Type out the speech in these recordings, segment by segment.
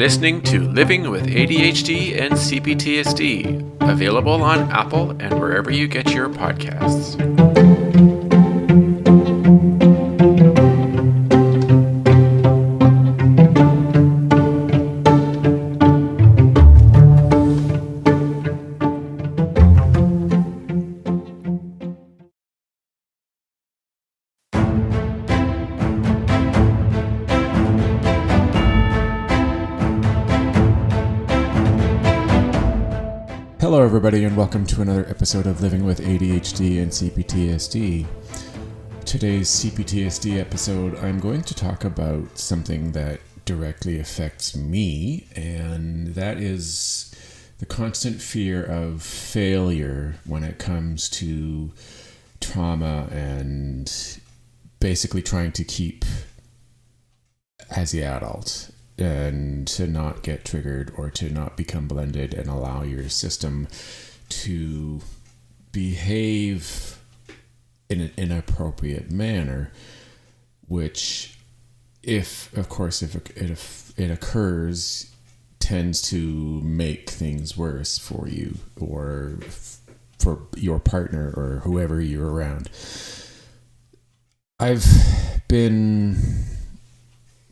listening to Living with ADHD and CPTSD, available on Apple and wherever you get your podcasts. Hello everybody and welcome to another episode of Living with ADHD and CPTSD. Today's CPTSD episode, I'm going to talk about something that directly affects me, and that is the constant fear of failure when it comes to trauma and basically trying to keep as the adult and to not get triggered or to not become blended and allow your system to behave in an inappropriate manner, which if it occurs, tends to make things worse for you or for your partner or whoever you're around.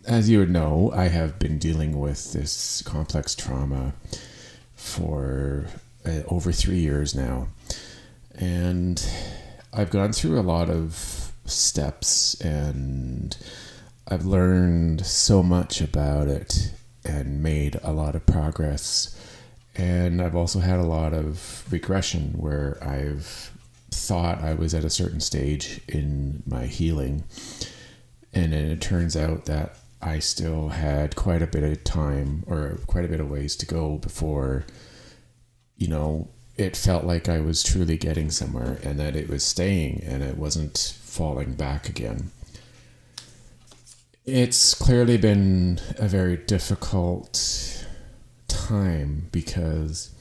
As you would know, I have been dealing with this complex trauma for over 3 years now. And I've gone through a lot of steps and I've learned so much about it and made a lot of progress. And I've also had a lot of regression where I've thought I was at a certain stage in my healing. And then it turns out that I still had quite a bit of time or quite a bit of ways to go before, it felt like I was truly getting somewhere and that it was staying and it wasn't falling back again. It's clearly been a very difficult time because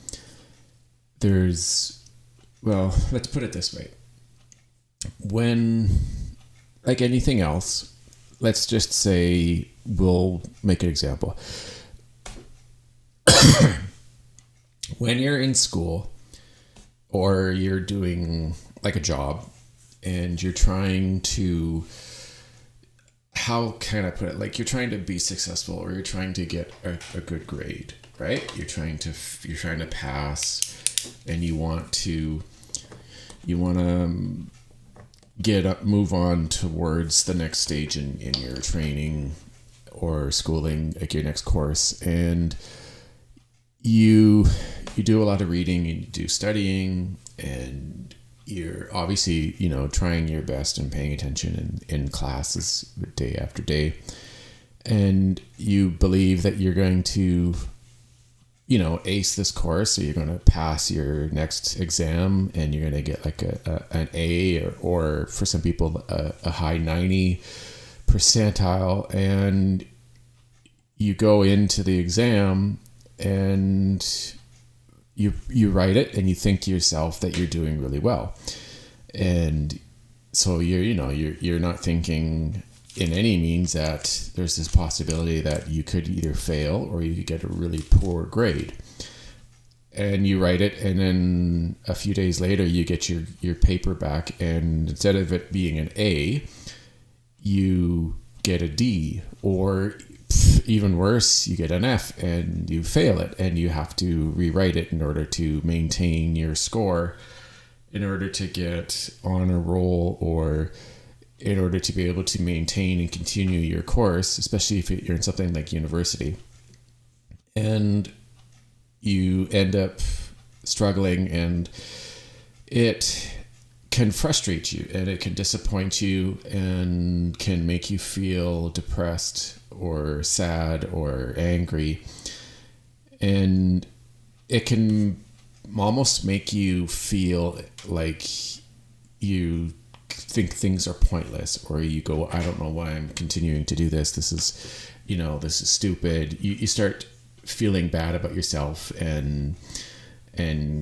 let's put it this way. When, like anything else, let's just say, we'll make an example. When you're in school or you're doing like a job and you're trying to, how can I put it? Like you're trying to be successful or you're trying to get a good grade, right? You're trying to pass and you want to move on towards the next stage in your training or schooling, like your next course, and you do a lot of reading and you do studying and you're obviously trying your best and paying attention in classes day after day, and you believe that you're going to ace this course, or you're going to pass your next exam and you're going to get like an A or for some people a high 90 percentile, and you go into the exam and you write it and you think to yourself that you're doing really well, and so you're not thinking in any means that there's this possibility that you could either fail or you could get a really poor grade. And you write it, and then a few days later you get your paper back, and instead of it being an A, you get a D, or even worse, you get an F and you fail it, and you have to rewrite it in order to maintain your score, in order to get on a roll, or in order to be able to maintain and continue your course, especially if you're in something like university. And you end up struggling, and it can frustrate you and it can disappoint you and can make you feel depressed or sad or angry. And it can almost make you feel like you think things are pointless, or you go, I don't know why I'm continuing to do this. This is stupid. You start feeling bad about yourself and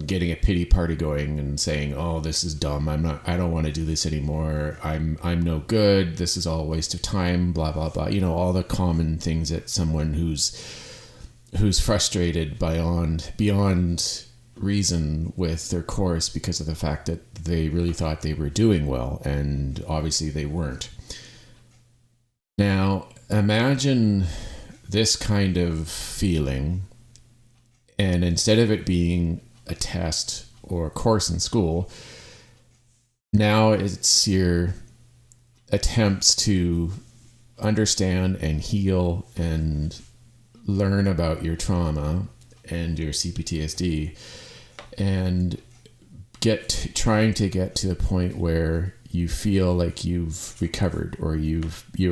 getting a pity party going and saying, oh, this is dumb. I don't want to do this anymore. I'm no good. This is all a waste of time, blah, blah, blah. All the common things that someone who's who's frustrated beyond reason with their course because of the fact that they really thought they were doing well, and obviously they weren't. Now, imagine this kind of feeling, and instead of it being a test or a course in school, now it's your attempts to understand and heal and learn about your trauma and your CPTSD, and trying to get to the point where you feel like you've recovered, or you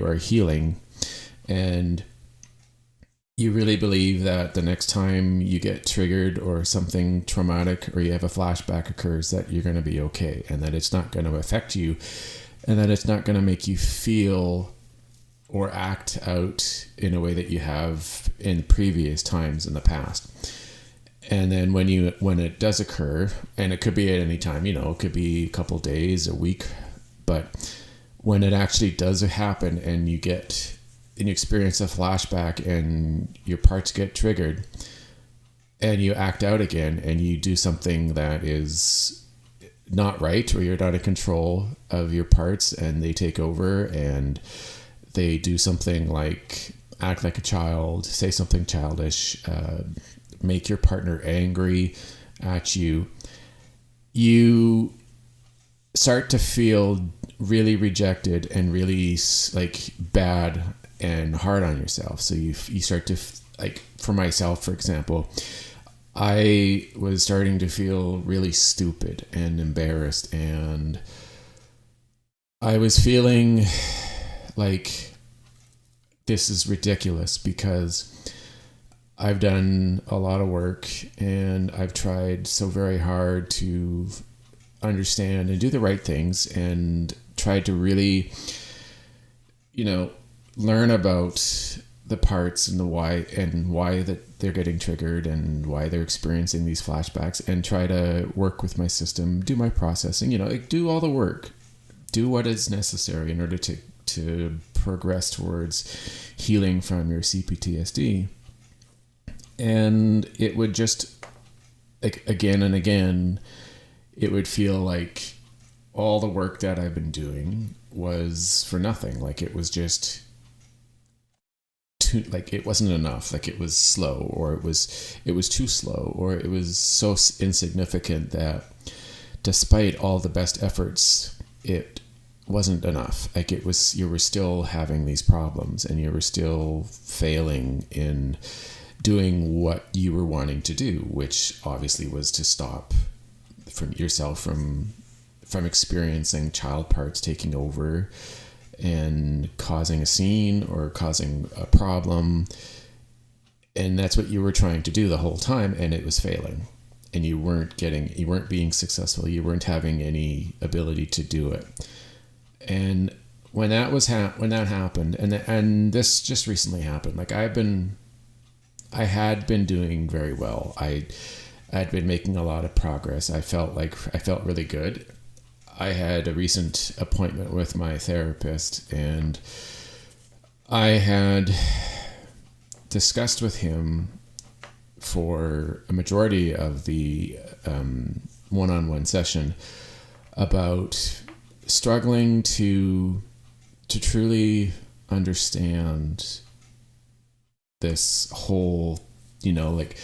are healing, and you really believe that the next time you get triggered or something traumatic or you have a flashback occurs, that you're going to be okay, and that it's not going to affect you, and that it's not going to make you feel or act out in a way that you have in previous times in the past. And then when it does occur, and it could be at any time, it could be a couple days, a week, but when it actually does happen and you experience a flashback and your parts get triggered and you act out again and you do something that is not right, or you're not in control of your parts and they take over and they do something like act like a child, say something childish, make your partner angry at you, you start to feel really rejected and really like bad and hard on yourself. So you start to, like, for myself, for example, I was starting to feel really stupid and embarrassed, and I was feeling like this is ridiculous because I've done a lot of work and I've tried so very hard to understand and do the right things and tried to really, learn about the parts and why that they're getting triggered and why they're experiencing these flashbacks, and try to work with my system, do my processing, do all the work, do what is necessary in order to progress towards healing from your CPTSD. And it would just, like, again and again, it would feel like all the work that I've been doing was for nothing. Like it was just like it wasn't enough. Like it was slow, or it was too slow, or it was so insignificant that despite all the best efforts, it wasn't enough. Like you were still having these problems, and you were still failing in doing what you were wanting to do, which obviously was to stop yourself from experiencing child parts taking over and causing a scene or causing a problem. And that's what you were trying to do the whole time, and it was failing, and you weren't being successful. You weren't having any ability to do it. And when that happened, and this just recently happened, like I had been doing very well. I'd been making a lot of progress. I felt really good. I had a recent appointment with my therapist, and I had discussed with him for a majority of the one-on-one session about struggling to truly understand this whole, like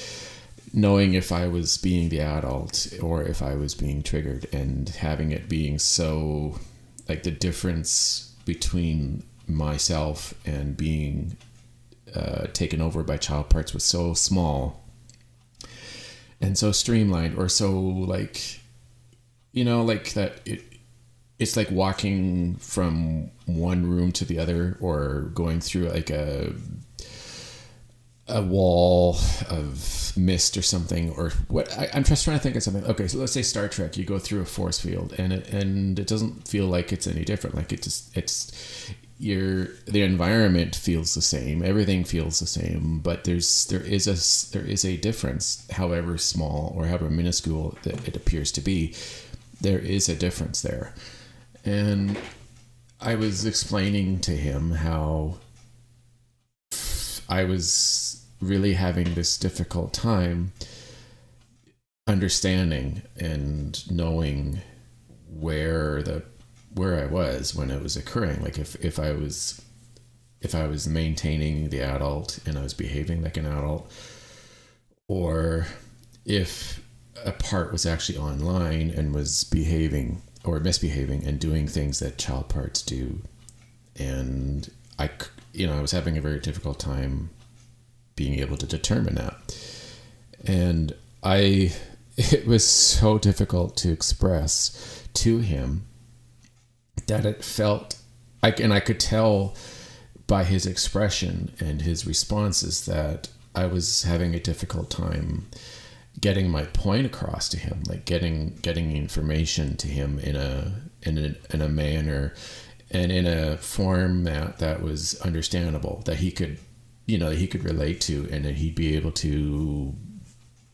knowing if I was being the adult or if I was being triggered, and having it being so, like, the difference between myself and being taken over by child parts was so small and so streamlined, or so like, like that it's like walking from one room to the other, or going through like a wall of mist or something, or what. I'm just trying to think of something. Okay, so let's say Star Trek, you go through a force field, and it doesn't feel like it's any different. Like the environment feels the same, everything feels the same, but there is a difference, however small or however minuscule that it appears to be. There is a difference there. And I was explaining to him how I was really having this difficult time understanding and knowing where I was when it was occurring. Like if I was maintaining the adult and I was behaving like an adult, or if a part was actually online and was behaving or misbehaving and doing things that child parts do. And I was having a very difficult time being able to determine that. And it was so difficult to express to him that it felt like, and I could tell by his expression and his responses that I was having a difficult time getting my point across to him, like getting information to him in a manner and in a format that was understandable, that he could relate to, and that he'd be able to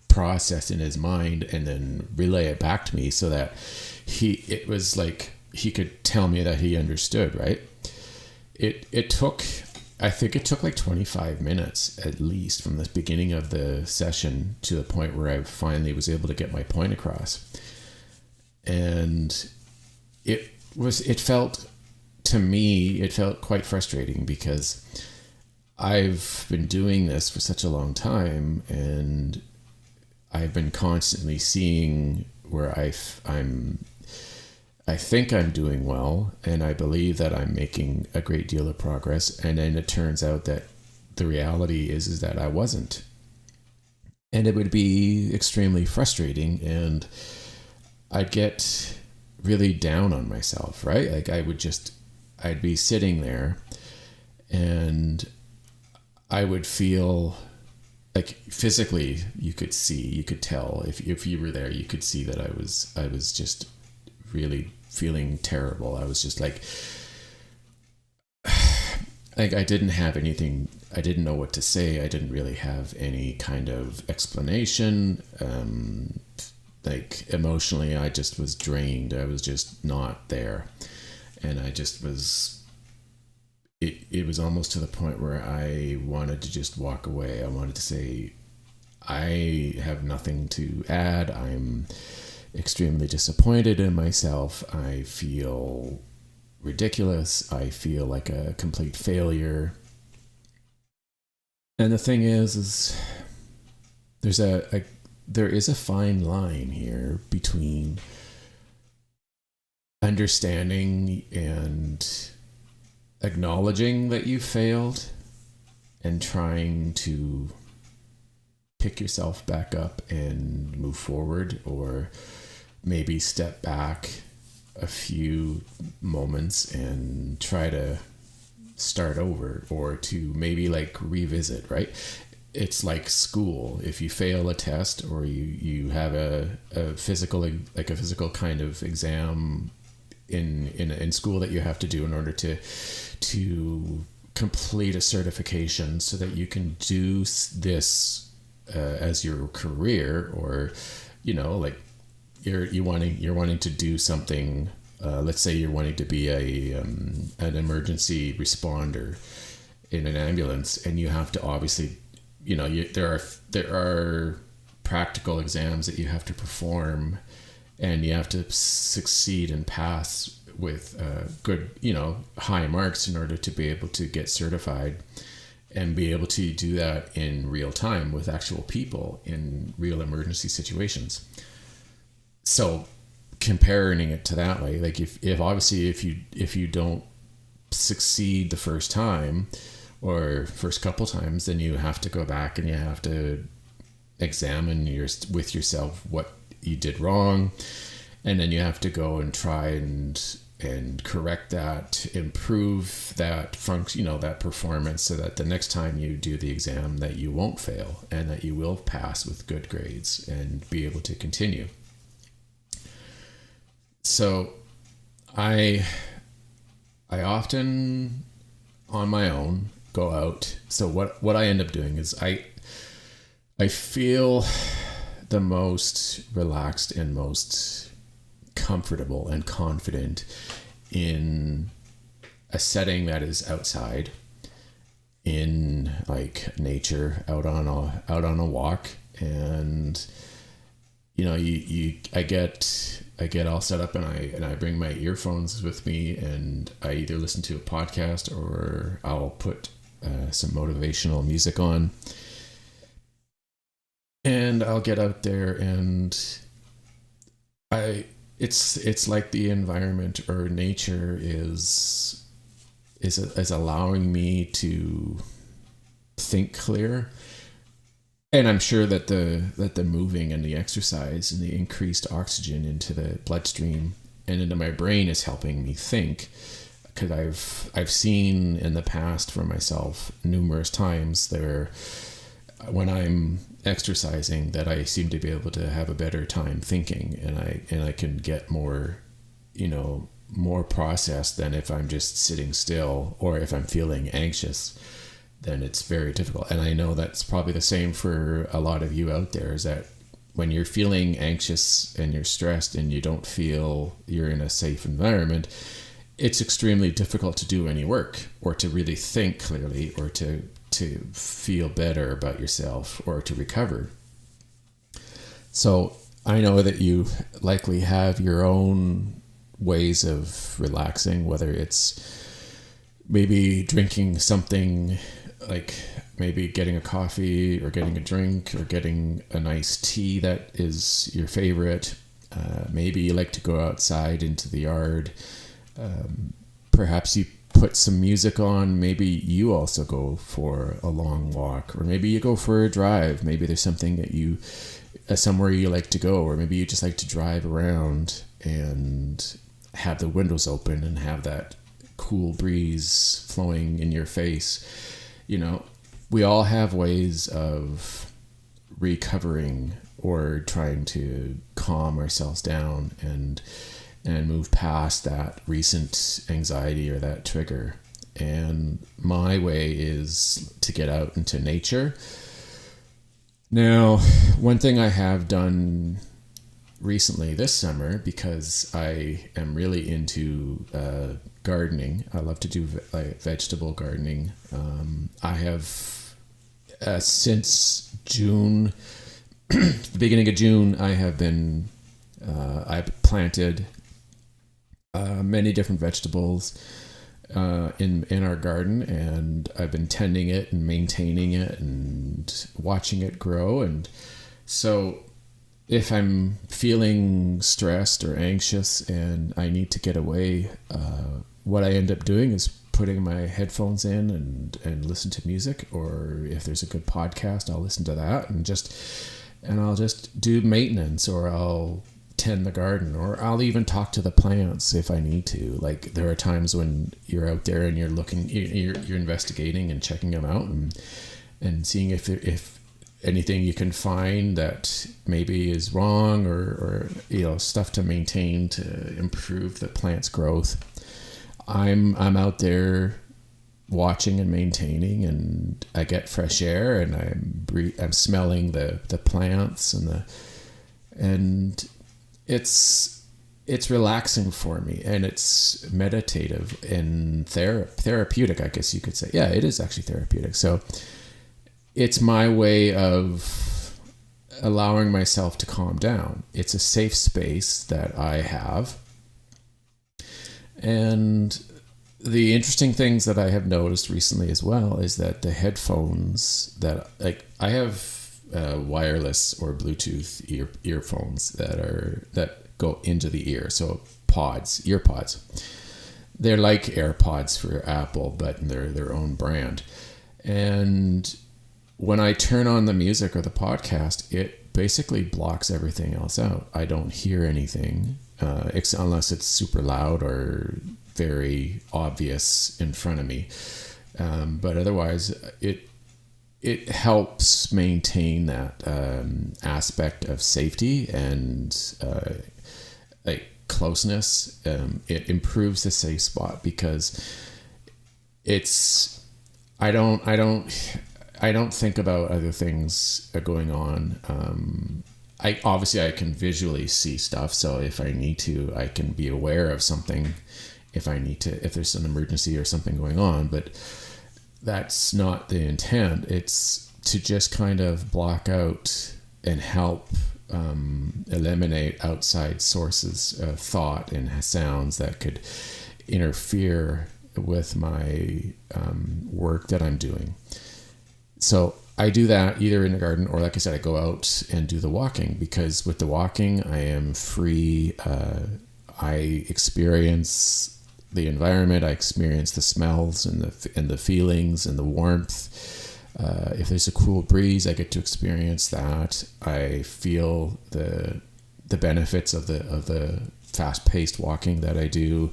process in his mind and then relay it back to me, so that it was like he could tell me that he understood, right? I think it took like 25 minutes at least from the beginning of the session to the point where I finally was able to get my point across. And it felt quite frustrating, because I've been doing this for such a long time, and I've been constantly seeing where I think I'm doing well, and I believe that I'm making a great deal of progress. And then it turns out that the reality is that I wasn't. And it would be extremely frustrating, and I'd get really down on myself, right? Like I'd be sitting there and I would feel like physically you could tell if you were there, you could see that I was just really feeling terrible. I was just like I didn't have anything. I didn't know what to say. I didn't really have any kind of explanation. Like emotionally, I just was drained. I was just not there. And I just was, it was almost to the point where I wanted to just walk away. I wanted to say, I have nothing to add. I'm extremely disappointed in myself. I feel ridiculous. I feel like a complete failure. And the thing is there is a fine line here between understanding and acknowledging that you failed and trying to pick yourself back up and move forward, or maybe step back a few moments and try to start over, or to maybe like revisit, right? It's like school. If you fail a test, or you have a physical kind of exam in school that you have to do in order to complete a certification, so that you can do this as your career, or like you're wanting to do something. Let's say you're wanting to be an emergency responder in an ambulance, and you have to obviously, there are practical exams that you have to perform, and you have to succeed and pass with good, high marks in order to be able to get certified and be able to do that in real time with actual people in real emergency situations. So comparing it to that way, like if you don't succeed the first time or first couple times, then you have to go back and you have to examine with yourself what you did wrong, and then you have to go and try and correct that, improve that function, that performance, so that the next time you do the exam that you won't fail, and that you will pass with good grades and be able to continue. So I often on my own go out. So what I end up doing is I feel the most relaxed and most comfortable and confident in a setting that is outside, in like nature, out on a walk, and I get all set up, and I bring my earphones with me, and I either listen to a podcast or I'll put some motivational music on, and I'll get out there, and it's like the environment or nature is allowing me to think clear. And I'm sure that the moving and the exercise and the increased oxygen into the bloodstream and into my brain is helping me think, because I've seen in the past for myself numerous times there when I'm exercising that I seem to be able to have a better time thinking, and I can get more processed than if I'm just sitting still, or if I'm feeling anxious. Then it's very difficult. And I know that's probably the same for a lot of you out there, is that when you're feeling anxious and you're stressed and you don't feel you're in a safe environment, it's extremely difficult to do any work, or to really think clearly, or to feel better about yourself, or to recover. So I know that you likely have your own ways of relaxing, whether it's maybe drinking something, like maybe getting a coffee or getting a drink or getting a nice tea that is your favorite. Maybe you like to go outside into the yard. Perhaps you put some music on. Maybe you also go for a long walk, or maybe you go for a drive. Maybe there's something that you, somewhere you like to go, or maybe you just like to drive around and have the windows open and have that cool breeze flowing in your face. We all have ways of recovering or trying to calm ourselves down and move past that recent anxiety or that trigger. And my way is to get out into nature. Now, one thing I have done recently this summer, because I am really into gardening. I love to do vegetable gardening. I have since June, the beginning of June, I have been I've planted many different vegetables in our garden, and I've been tending it and maintaining it and watching it grow. And so if I'm feeling stressed or anxious and I need to get away, what I end up doing is putting my headphones in and listen to music, or if there's a good podcast, I'll listen to that, and I'll just do maintenance, or I'll tend the garden, or I'll even talk to the plants if I need to. Like, there are times when you're out there and you're looking, you're investigating and checking them out and seeing if anything you can find that maybe is wrong, or stuff to maintain to improve the plant's growth. I'm out there watching and maintaining, and I get fresh air, and I'm smelling the plants and it's relaxing for me, and it's meditative and therapeutic, I guess you could say. Yeah, it is actually therapeutic. So it's my way of allowing myself to calm down. It's a safe space that I have. And the interesting things that I have noticed recently as well is that the headphones that, like, I have wireless or Bluetooth earphones that go into the ear. So earpods. They're like AirPods for Apple, but they're their own brand. And when I turn on the music or the podcast, it basically blocks everything else out. I don't hear anything. Unless it's super loud or very obvious in front of me. But otherwise, it helps maintain that aspect of safety and closeness. It improves the safe spot, because I don't think about other things going on. I can visually see stuff, so if I need to, I can be aware of something if there's an emergency or something going on. But that's not the intent. It's to just kind of block out and help eliminate outside sources of thought and sounds that could interfere with my work that I'm doing. So I do that either in the garden or, like I said, I go out and do the walking, because with the walking I am free. I experience the environment. I experience the smells and the feelings and the warmth. If there's a cool breeze, I get to experience that. I feel the benefits of the fast-paced walking that I do,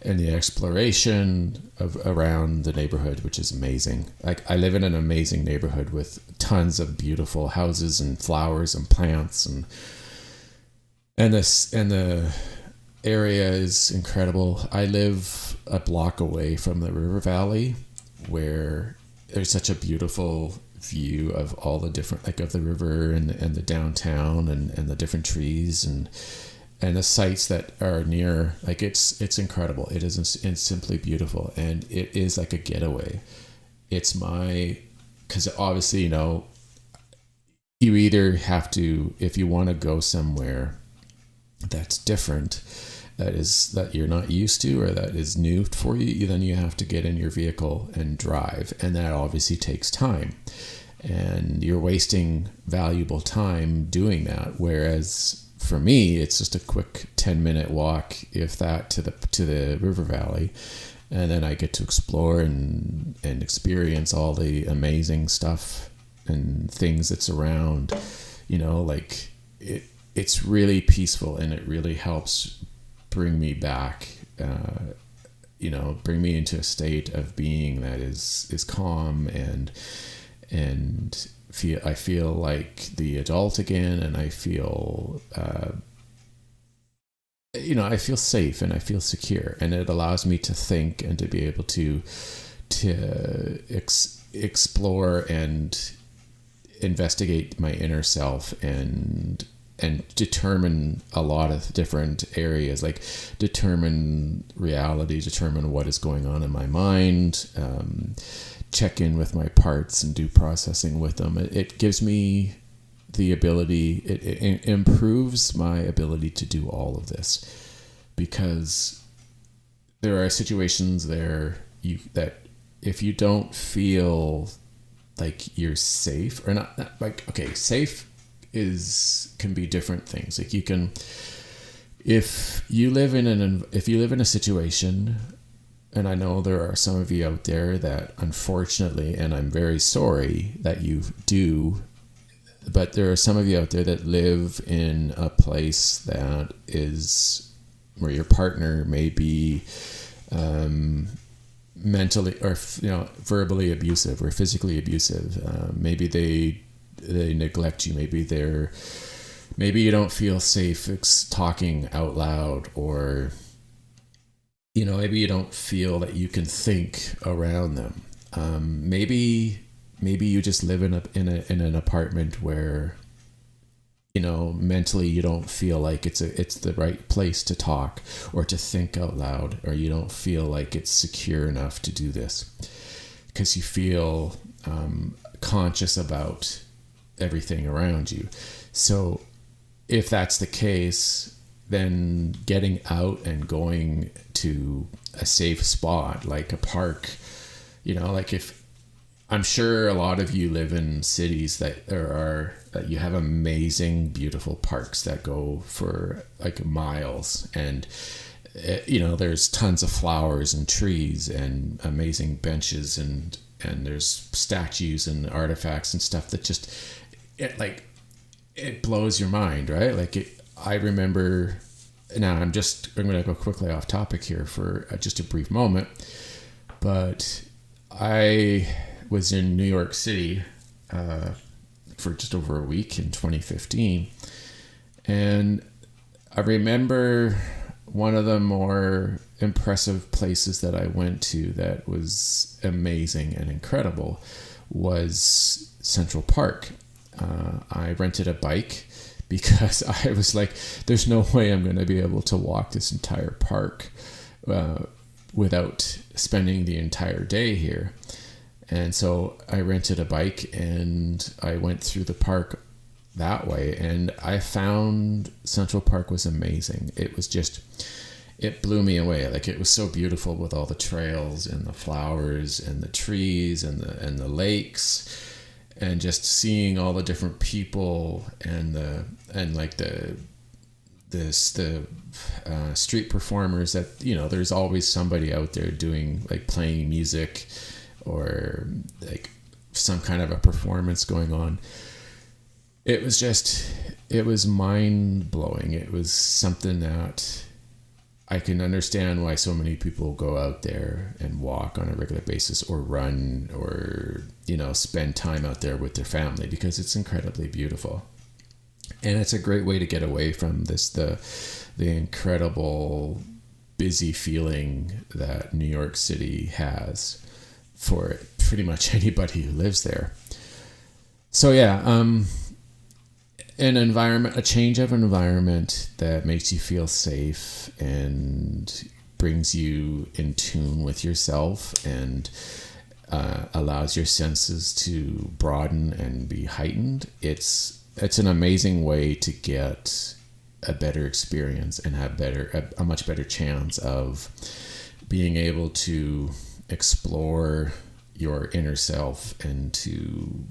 and the exploration of around the neighborhood, which is amazing. Like, I live in an amazing neighborhood with tons of beautiful houses and flowers and plants, and the area is incredible. I live a block away from the river valley, where there's such a beautiful view of all the different, like, of the river and the downtown and the different trees and the sites that are near. Like, it's incredible. It's simply beautiful, and it is like a getaway. It's because obviously, you either have to, if you want to go somewhere that's different, that you're not used to, or that is new for you, then you have to get in your vehicle and drive, and that obviously takes time, and you're wasting valuable time doing that. Whereas for me, it's just a quick 10-minute walk, if that, to the river valley, and then I get to explore and experience all the amazing stuff and things that's around. Like, it's really peaceful, and it really helps bring me back, bring me into a state of being that is calm, and I feel like the adult again, and I feel I feel safe and I feel secure, and it allows me to think and to be able to explore and investigate my inner self and determine a lot of different areas, like determine reality, determine what is going on in my mind, check in with my parts and do processing with them. It gives me the ability, it improves my ability to do all of this, because there are situations that if you don't feel like you're safe, or not like, okay, safe can be different things. Like, you can, if you live in a situation, and I know there are some of you out there that, unfortunately, and I'm very sorry that you do, but there are some of you out there that live in a place that is where your partner may be mentally or verbally abusive or physically abusive. Maybe they neglect you. Maybe you don't feel safe talking out loud, or maybe you don't feel that you can think around them. Maybe you just live in an apartment where mentally you don't feel like it's the right place to talk or to think out loud, or you don't feel like it's secure enough to do this because you feel conscious about everything around you. So if that's the case, then getting out and going to a safe spot like a park, like, if I'm sure a lot of you live in cities that you have amazing, beautiful parks that go for like miles, and there's tons of flowers and trees and amazing benches, and there's statues and artifacts and stuff that just it blows your mind, right? I remember. Now I'm going to go quickly off topic here for just a brief moment, but I was in New York City for just over a week in 2015, and I remember one of the more impressive places that I went to that was amazing and incredible was Central Park. I rented a bike because I was like, there's no way I'm going to be able to walk this entire park without spending the entire day here. And so I rented a bike and I went through the park that way, and I found Central Park was amazing. It blew me away. Like, it was so beautiful with all the trails and the flowers and the trees and the lakes, and just seeing all the different people and the street performers that, there's always somebody out there doing, like, playing music or like some kind of a performance going on. It was mind blowing. It was something that I can understand why so many people go out there and walk on a regular basis, or run, or, spend time out there with their family, because it's incredibly beautiful. And it's a great way to get away from the incredible busy feeling that New York City has for pretty much anybody who lives there. So yeah, a change of environment that makes you feel safe and brings you in tune with yourself, and allows your senses to broaden and be heightened. It's an amazing way to get a better experience and have a much better chance of being able to explore your inner self, and to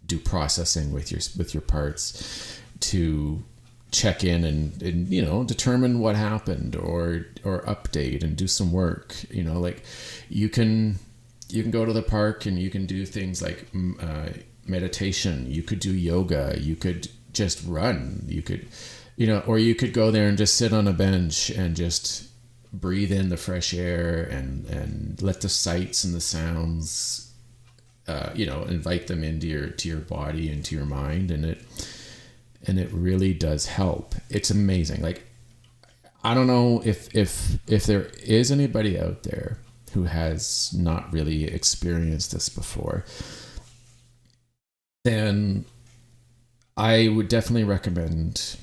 do processing with your parts, to check in and determine what happened, or update and do some work. Like, you can go to the park and you can do things like meditation. You could do yoga. You could just run. You could, or you could go there and just sit on a bench and just breathe in the fresh air and let the sights and the sounds, invite them into your body, into your mind, and it really does help. It's amazing. Like, I don't know if there is anybody out there who has not really experienced this before, then I would definitely recommend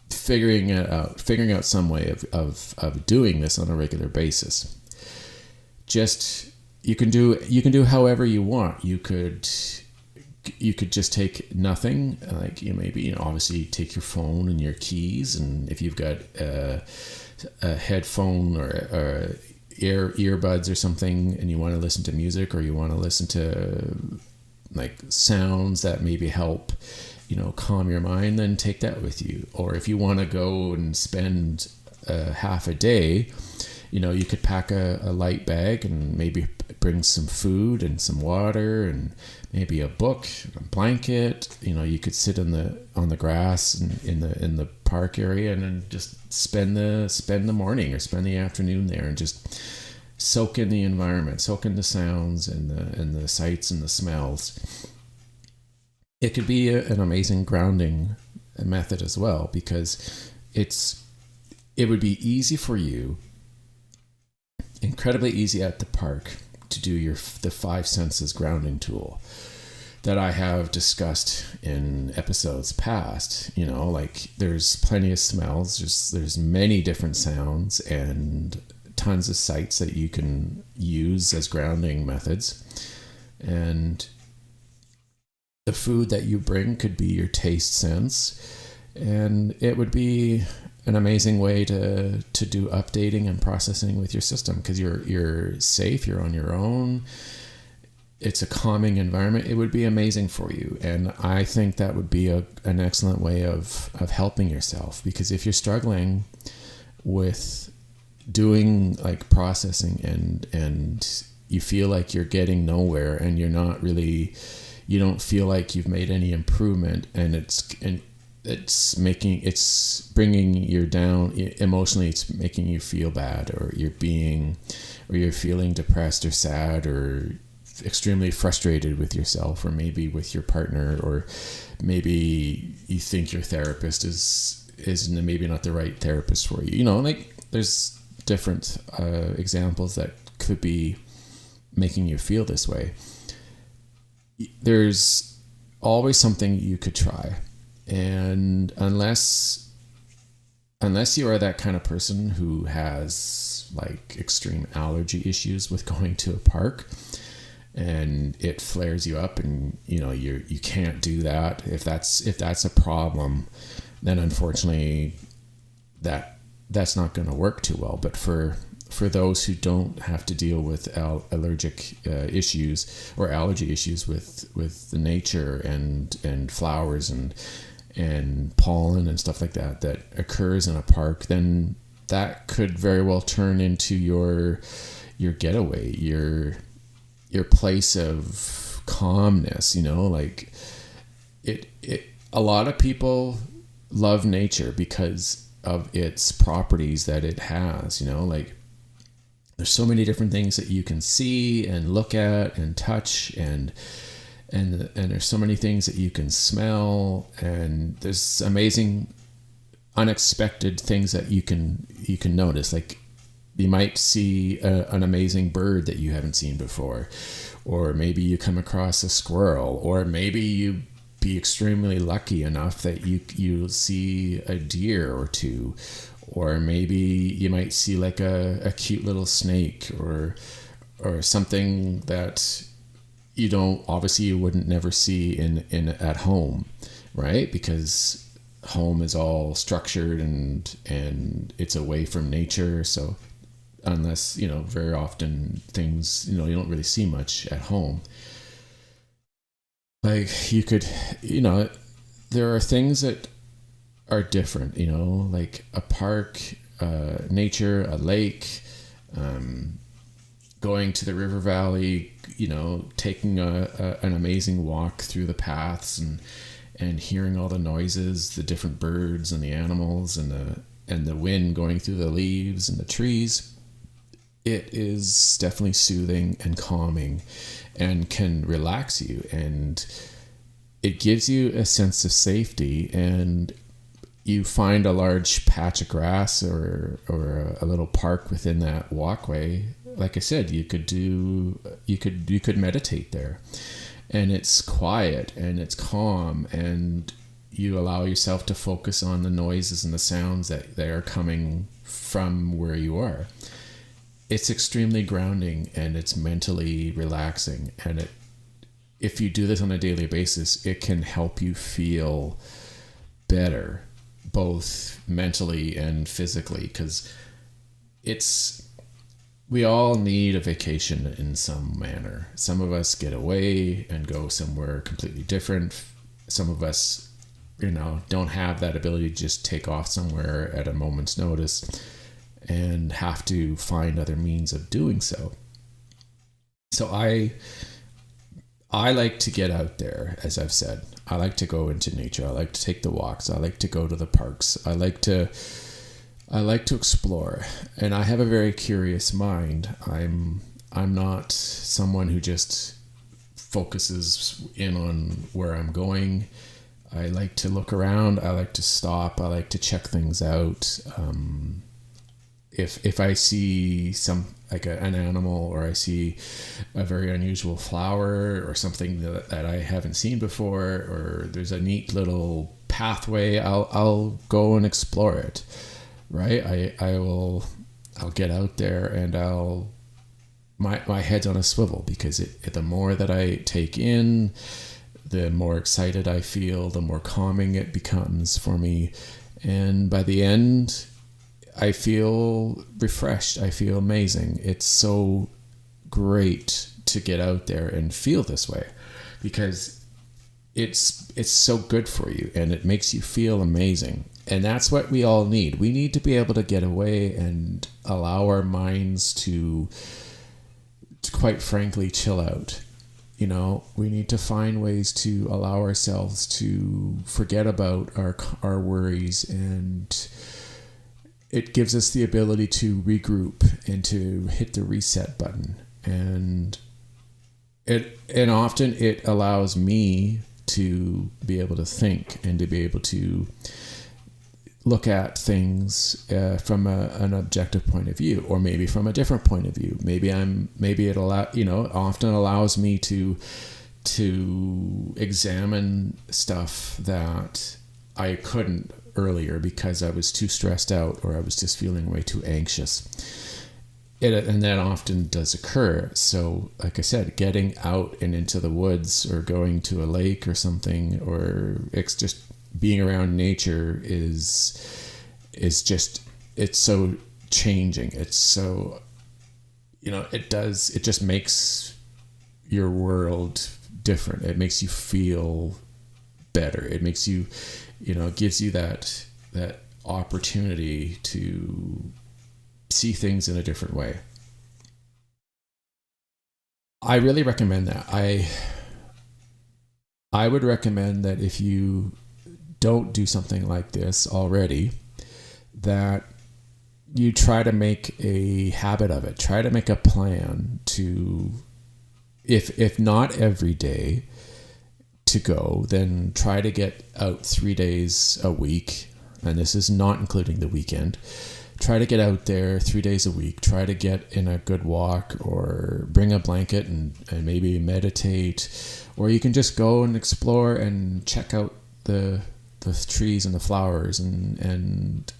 figuring out some way of doing this on a regular basis. You can do however you want. You could just take nothing, like, maybe, obviously take your phone and your keys, and if you've got a headphone or earbuds or something, and you want to listen to music, or you want to listen to, like, sounds that maybe help, calm your mind, then take that with you. Or if you want to go and spend half a day, you could pack a light bag and maybe bring some food and some water and maybe a book, a blanket. You could sit on the grass and in the park area, and then just spend the morning or spend the afternoon there, and just soak in the environment, soak in the sounds and the sights and the smells. It could be an amazing grounding method as well, because it would be easy for you, incredibly easy at the park, to do the 5 senses grounding tool that I have discussed in episodes past. Like, there's plenty of smells, there's many different sounds, and tons of sights that you can use as grounding methods. And the food that you bring could be your taste sense, and it would be an amazing way to do updating and processing with your system, because you're safe, you're on your own, it's a calming environment. It would be amazing for you, and I think that would be an excellent way of helping yourself, because if you're struggling with doing, like, processing and you feel like you're getting nowhere, and you don't feel like you've made any improvement, and it's bringing you down emotionally, it's making you feel bad, or you're feeling depressed or sad or extremely frustrated with yourself, or maybe with your partner, or maybe you think your therapist is maybe not the right therapist for you. Like, there's different examples that could be making you feel this way. There's always something you could try. And unless you are that kind of person who has like extreme allergy issues with going to a park, and it flares you up, and you can't do that. If that's a problem, then unfortunately that's not going to work too well. But for those who don't have to deal with allergic issues or allergy issues with the nature and flowers and pollen and stuff like that occurs in a park, then that could very well turn into your getaway, your place of calmness. Like it a lot of people love nature because of its properties that it has. Like there's so many different things that you can see and look at and touch, and there's so many things that you can smell, and there's amazing unexpected things that you can notice. Like you might see an amazing bird that you haven't seen before, or maybe you come across a squirrel, or maybe you be extremely lucky enough that you see a deer or two, or maybe you might see like a cute little snake or something that you wouldn't never see in at home, right? Because home is all structured and it's away from nature. So unless, very often things, you don't really see much at home. Like you could, there are things that are different, like a park, nature, a lake, going to the river valley, taking an amazing walk through the paths and hearing all the noises, the different birds and the animals and the wind going through the leaves and the trees. It is definitely soothing and calming and can relax you, and it gives you a sense of safety. And you find a large patch of grass or a little park within that walkway. Like I said, you could meditate there, and it's quiet and it's calm, and you allow yourself to focus on the noises and the sounds that they are coming from where you are. It's extremely grounding and it's mentally relaxing. And if you do this on a daily basis, it can help you feel better, both mentally and physically, because we all need a vacation in some manner. Some of us get away and go somewhere completely different. Some of us, don't have that ability to just take off somewhere at a moment's notice and have to find other means of doing so. So I like to get out there, as I've said. I like to go into nature. I like to take the walks. I like to go to the parks. I like to explore, and I have a very curious mind. I'm not someone who just focuses in on where I'm going. I like to look around. I like to stop. I like to check things out. If I see an animal, or I see a very unusual flower or something that I haven't seen before, or there's a neat little pathway, I'll go and explore it. Right? I'll get out there, and my head's on a swivel, because the more that I take in, the more excited I feel, the more calming it becomes for me. And by the end, I feel refreshed. I feel amazing. It's so great to get out there and feel this way, because it's so good for you and it makes you feel amazing. And that's what we all need. We need to be able to get away and allow our minds to quite frankly, chill out. We need to find ways to allow ourselves to forget about our worries, and it gives us the ability to regroup and to hit the reset button. And often it allows me to be able to think and to be able to look at things from an objective point of view, or maybe from a different point of view. Maybe it often allows me to examine stuff that I couldn't earlier because I was too stressed out, or I was just feeling way too anxious. and that often does occur. So, like I said, getting out and into the woods or going to a lake or something, or it's just being around nature is just, it's so changing. It's so, it just makes your world different. It makes you feel better. It makes you, gives you that opportunity to see things in a different way. I really recommend that. I would recommend that if you don't do something like this already, that you try to make a habit of it. Try to make a plan to, if not every day to go, then try to get out 3 days a week. And this is not including the weekend. Try to get out there 3 days a week. Try to get in a good walk, or bring a blanket and maybe meditate. Or you can just go and explore and check out the trees and the flowers and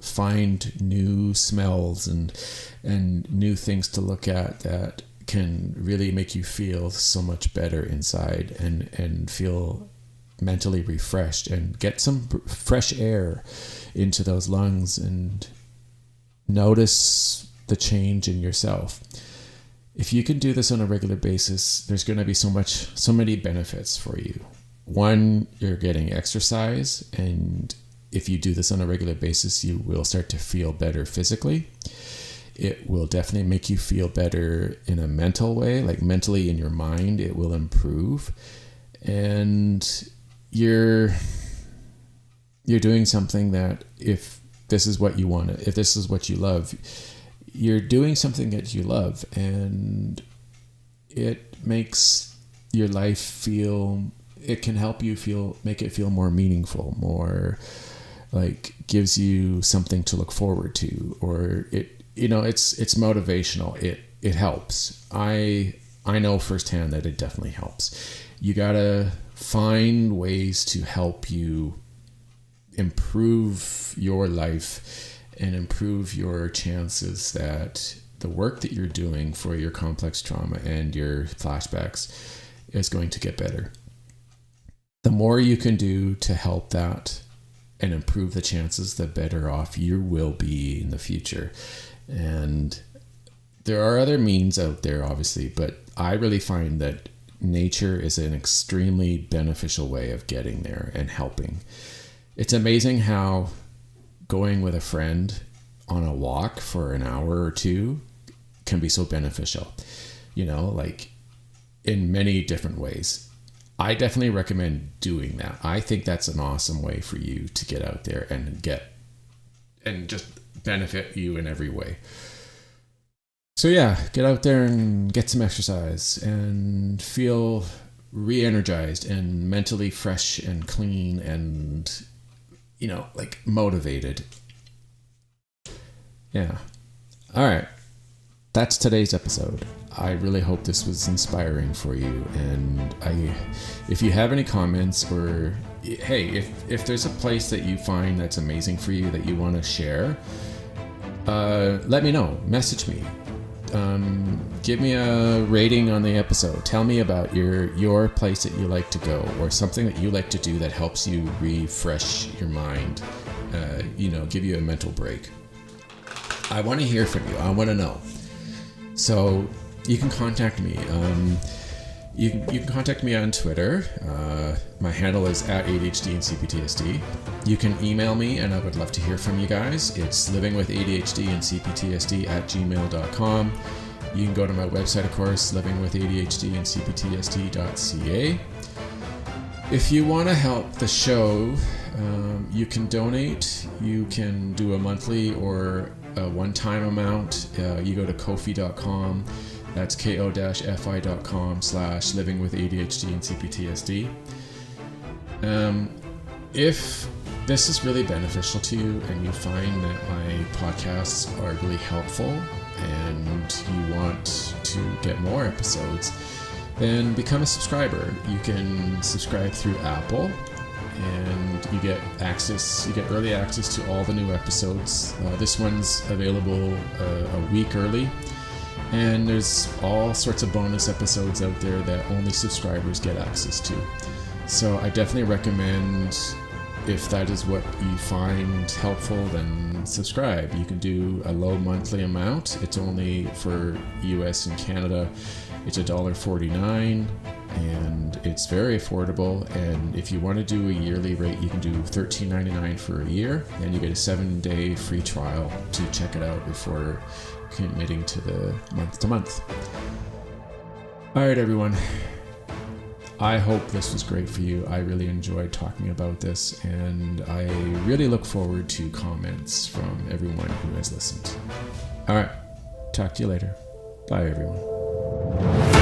find new smells and new things to look at that can really make you feel so much better inside and feel mentally refreshed, and get some fresh air into those lungs and notice the change in yourself. If you can do this on a regular basis, there's going to be so many benefits for you. One, you're getting exercise, and if you do this on a regular basis, you will start to feel better physically. It will definitely make you feel better in a mental way, like mentally in your mind, it will improve. And you're doing something that, if this is what you want, if this is what you love, you're doing something that you love, and it makes your life feel, it can help you make it feel more meaningful, more like gives you something to look forward to, or it's motivational. It helps. I know firsthand that it definitely helps. You gotta find ways to help you improve your life and improve your chances that the work that you're doing for your complex trauma and your flashbacks is going to get better. The more you can do to help that and improve the chances, the better off you will be in the future. And there are other means out there, obviously, but I really find that nature is an extremely beneficial way of getting there and helping. It's amazing how going with a friend on a walk for an hour or two can be so beneficial, like in many different ways. I definitely recommend doing that. I think that's an awesome way for you to get out there and just benefit you in every way. So yeah, get out there and get some exercise and feel re-energized and mentally fresh and clean and, like motivated. Yeah. All right. That's today's episode. I really hope this was inspiring for you. And if you have any comments, or hey, if there's a place that you find that's amazing for you that you want to share, let me know. Message me. Give me a rating on the episode. Tell me about your place that you like to go, or something that you like to do that helps you refresh your mind, give you a mental break. I want to hear from you. I want to know. So you can contact me. You can contact me on Twitter. My handle is @ADHD and CPTSD. You can email me, and I would love to hear from you guys. It's livingwithadhd and cptsd@gmail.com. You can go to my website, of course, livingwithadhd and cptsd.ca. If you want to help the show, you can donate. You can do a monthly or a one-time amount. You go to ko-fi.com. That's ko-fi.com/livingwithadhd and cptsd. If this is really beneficial to you and you find that my podcasts are really helpful and you want to get more episodes, then become a subscriber. You can subscribe through Apple, and you get early access to all the new episodes. This one's available a week early. And there's all sorts of bonus episodes out there that only subscribers get access to. So I definitely recommend, if that is what you find helpful, then subscribe. You can do a low monthly amount. It's only for US and Canada. It's $1.49 and it's very affordable. And if you want to do a yearly rate, you can do $13.99 for a year, and you get a 7-day free trial to check it out before committing to the month-to-month. All right, everyone. I hope this was great for you. I really enjoyed talking about this, and I really look forward to comments from everyone who has listened. All right. Talk to you later. Bye, everyone.